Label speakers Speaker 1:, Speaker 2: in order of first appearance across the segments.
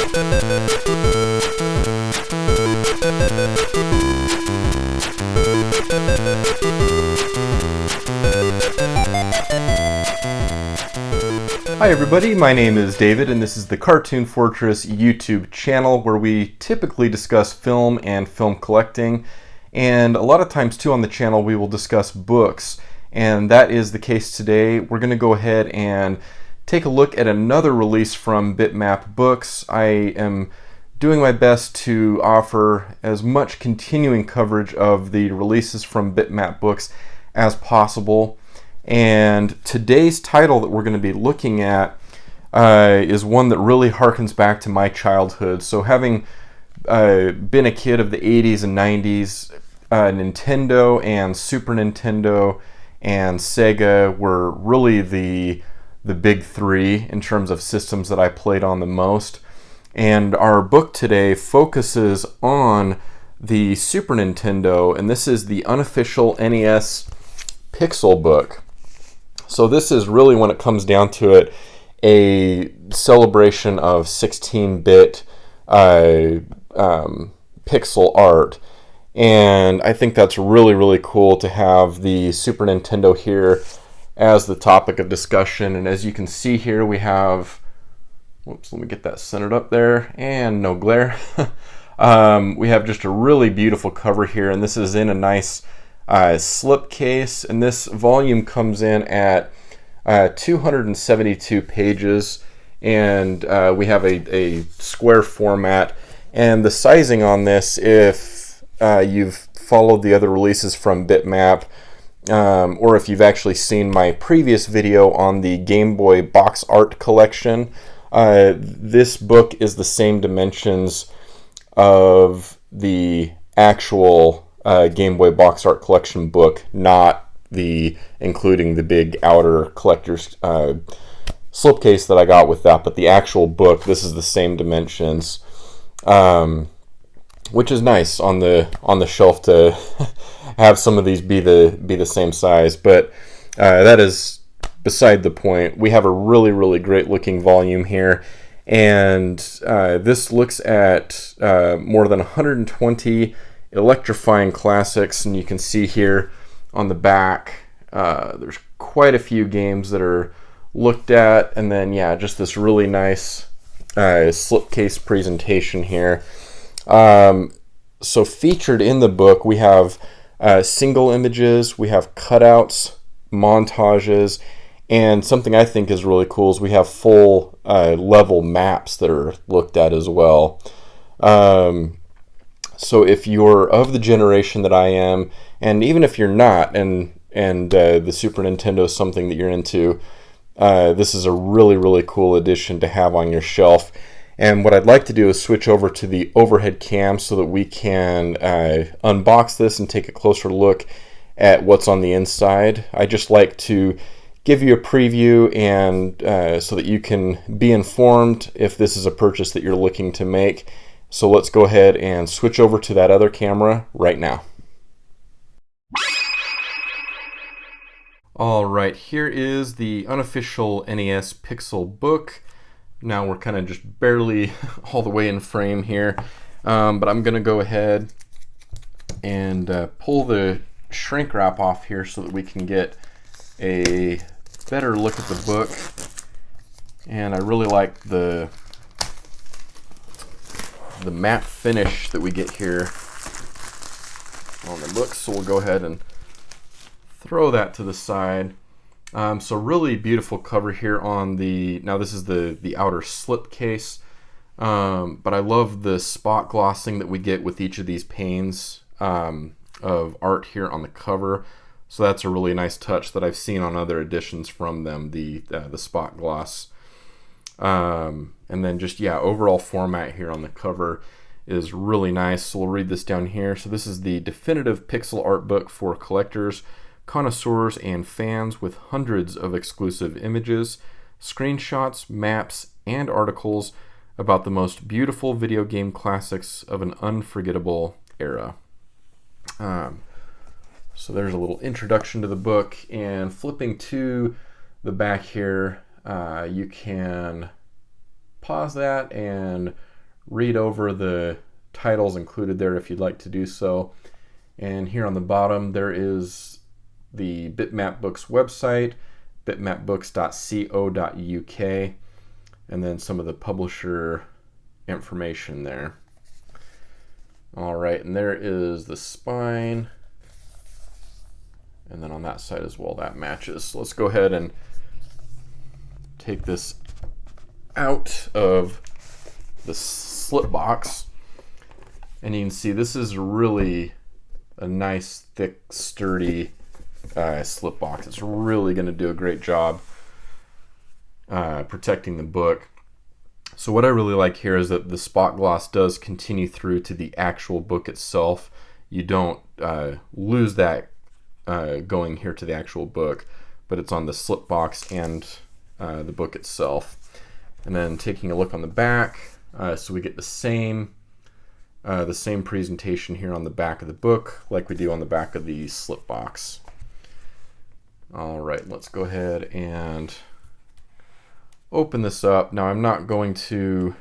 Speaker 1: Hi everybody, my name is David and this is the Cartoon Fortress YouTube channel where we typically discuss film and film collecting, and a lot of times too on the channel we will discuss books, and that is the case today. We're going to go ahead and take a look at another release from Bitmap Books. I am doing my best to offer as much continuing coverage of the releases from Bitmap Books as possible. And today's title that we're going to be looking at is one that really harkens back to my childhood. So having been a kid of the 80s and 90s, Nintendo and Super Nintendo and Sega were really the big three in terms of systems that I played on the most. And our book today focuses on the Super Nintendo, and this is the Unofficial SNES Pixel Book. So this is really, when it comes down to it, a celebration of 16-bit pixel art. And I think that's really, really cool to have the Super Nintendo here as the topic of discussion. And as you can see here, we have, whoops, let me get that centered up there, and no glare. We have just a really beautiful cover here, and this is in a nice slipcase, and this volume comes in at 272 pages, and we have a square format. And the sizing on this, if you've followed the other releases from Bitmap, or if you've actually seen my previous video on the Game Boy box art collection, this book is the same dimensions of the actual Game Boy box art collection book, not including the big outer collector's slipcase that I got with that, but the actual book, this is the same dimensions, which is nice on the shelf to have some of these be the same size. But that is beside the point. We have a really, really great looking volume here, and this looks at more than 120 electrifying classics, and you can see here on the back there's quite a few games that are looked at, and then yeah, just this really nice slipcase presentation here. So featured in the book we have single images, we have cutouts, montages, and something I think is really cool is we have full level maps that are looked at as well. So if you're of the generation that I am, and even if you're not, and the Super Nintendo is something that you're into, this is a really, really cool addition to have on your shelf. And what I'd like to do is switch over to the overhead cam so that we can unbox this and take a closer look at what's on the inside. I just like to give you a preview, and so that you can be informed if this is a purchase that you're looking to make. So let's go ahead and switch over to that other camera right now. Alright, here is the Unofficial SNES Pixel Book. Now we're kind of just barely all the way in frame here, but I'm going to go ahead and pull the shrink wrap off here so that we can get a better look at the book. And I really like the matte finish that we get here on the book, so we'll go ahead and throw that to the side. So really beautiful cover here on now this is the outer slip case, but I love the spot glossing that we get with each of these panes of art here on the cover. So that's a really nice touch that I've seen on other editions from them, the spot gloss. And then just, yeah, overall format here on the cover is really nice. So we'll read this down here. So this is the definitive pixel art book for collectors, connoisseurs, and fans, with hundreds of exclusive images, screenshots, maps, and articles about the most beautiful video game classics of an unforgettable era. So there's a little introduction to the book, and flipping to the back here, you can pause that and read over the titles included there if you'd like to do so. And here on the bottom there is the Bitmap Books website, bitmapbooks.co.uk, and then some of the publisher information there. All right, and there is the spine, and then on that side as well, that matches. So let's go ahead and take this out of the slip box, and you can see this is really a nice, thick, sturdy slip box. It's really going to do a great job protecting the book. So what I really like here is that the spot gloss does continue through to the actual book itself. You don't lose that going here to the actual book, but it's on the slip box and the book itself. And then taking a look on the back, so we get the same presentation here on the back of the book like we do on the back of the slip box. All right, let's go ahead and open this up. Now I'm not going to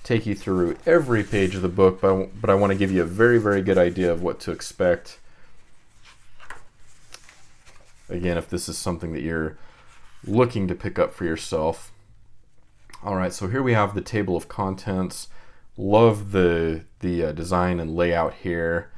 Speaker 1: take you through every page of the book, but I want to give you a very, very good idea of what to expect. Again, if this is something that you're looking to pick up for yourself. All right, so here we have the table of contents. Love the design and layout here.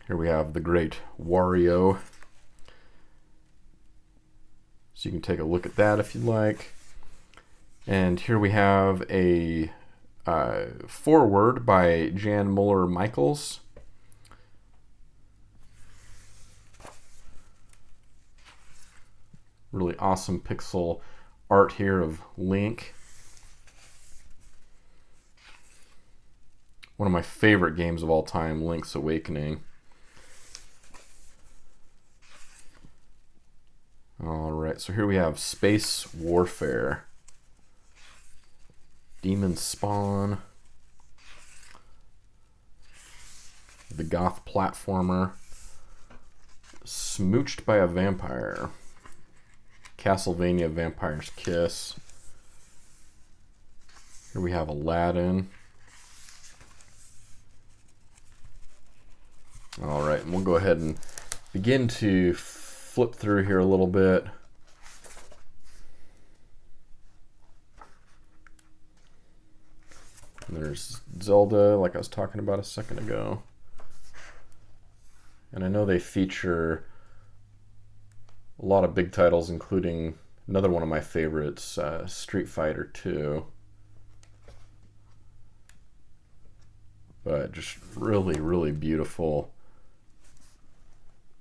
Speaker 1: Here we have the great Wario. So you can take a look at that if you'd like. And here we have a foreword by Jan Muller-Michaels. Really awesome pixel art here of Link. One of my favorite games of all time, Link's Awakening. All right, so here we have Space Warfare, Demon Spawn, the Goth Platformer, Smooched by a Vampire, Castlevania Vampire's Kiss. Here we have Aladdin. All right, and we'll go ahead and begin to flip through here a little bit. And there's Zelda, like I was talking about a second ago. And I know they feature a lot of big titles, including another one of my favorites, Street Fighter 2. But just really, really beautiful.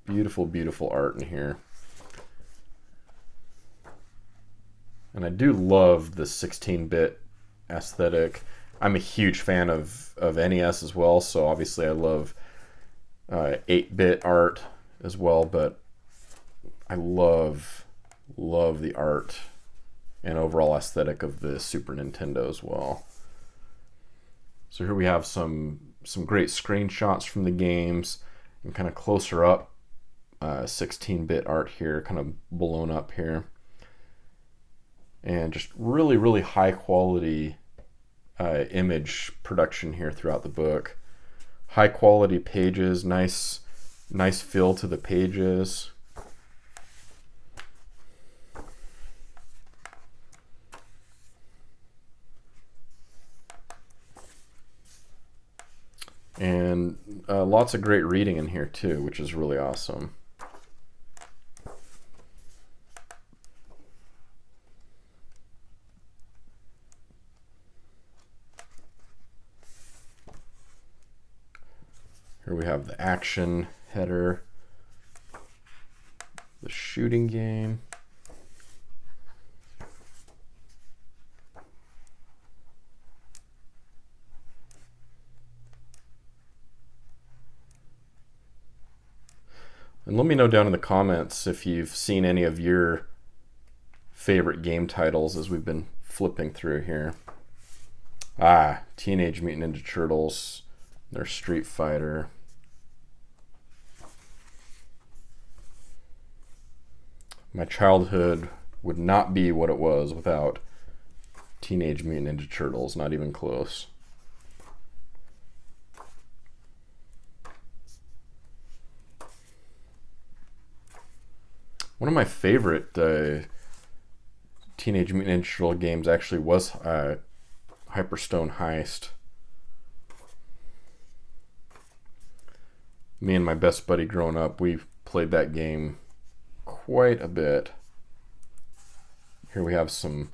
Speaker 1: Beautiful, beautiful art in here. And I do love the 16-bit aesthetic. I'm a huge fan of NES as well, so obviously I love 8-bit art as well, but I love the art and overall aesthetic of the Super Nintendo as well. So here we have some great screenshots from the games and kind of closer up 16-bit art here, kind of blown up here, and just really, really high quality image production here throughout the book. High quality pages, nice feel to the pages. And lots of great reading in here too, which is really awesome. Here we have the action header, the shooting game, and let me know down in the comments if you've seen any of your favorite game titles as we've been flipping through here. Teenage Mutant Ninja Turtles, their Street Fighter. My childhood would not be what it was without Teenage Mutant Ninja Turtles, not even close. One of my favorite Teenage Mutant Ninja Turtle games actually was Hyperstone Heist. Me and my best buddy growing up, we played that game quite a bit. Here we have some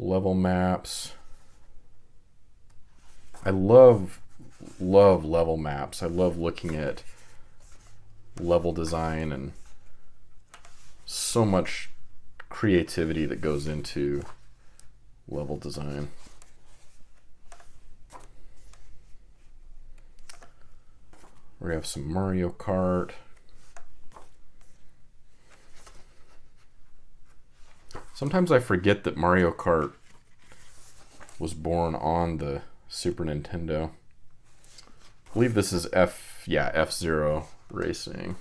Speaker 1: level maps. I love level maps. I love looking at level design and so much creativity that goes into level design. We have some Mario Kart. Sometimes I forget that Mario Kart was born on the Super Nintendo. I believe this is F-Zero Racing.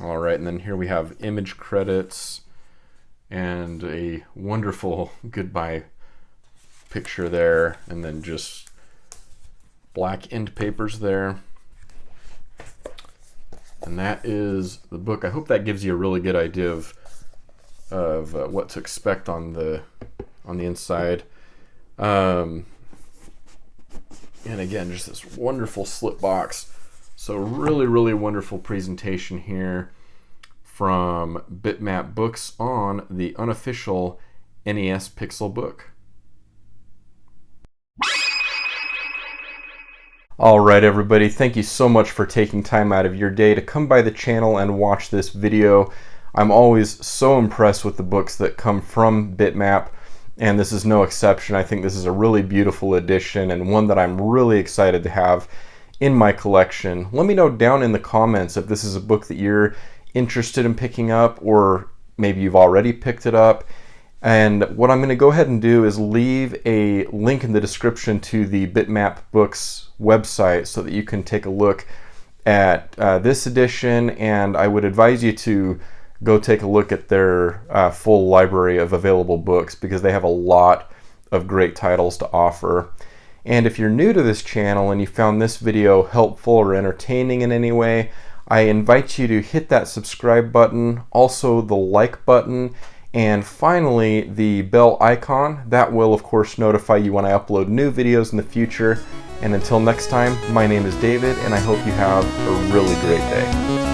Speaker 1: All right, and then here we have image credits and a wonderful goodbye picture there, and then just black end papers there. And that is the book. I hope that gives you a really good idea of what to expect on the inside. And again, just this wonderful slip box. So really wonderful presentation here from Bitmap Books on the Unofficial NES Pixel Book. Alright everybody, thank you so much for taking time out of your day to come by the channel and watch this video. I'm always so impressed with the books that come from Bitmap, and this is no exception. I think this is a really beautiful edition and one that I'm really excited to have in my collection. Let me know down in the comments if this is a book that you're interested in picking up, or maybe you've already picked it up. And what I'm going to go ahead and do is leave a link in the description to the Bitmap Books website so that you can take a look at this edition, and I would advise you to go take a look at their full library of available books, because they have a lot of great titles to offer. And if you're new to this channel and you found this video helpful or entertaining in any way, I invite you to hit that subscribe button, also the like button, and finally the bell icon. That will of course notify you when I upload new videos in the future. And until next time, my name is David, and I hope you have a really great day.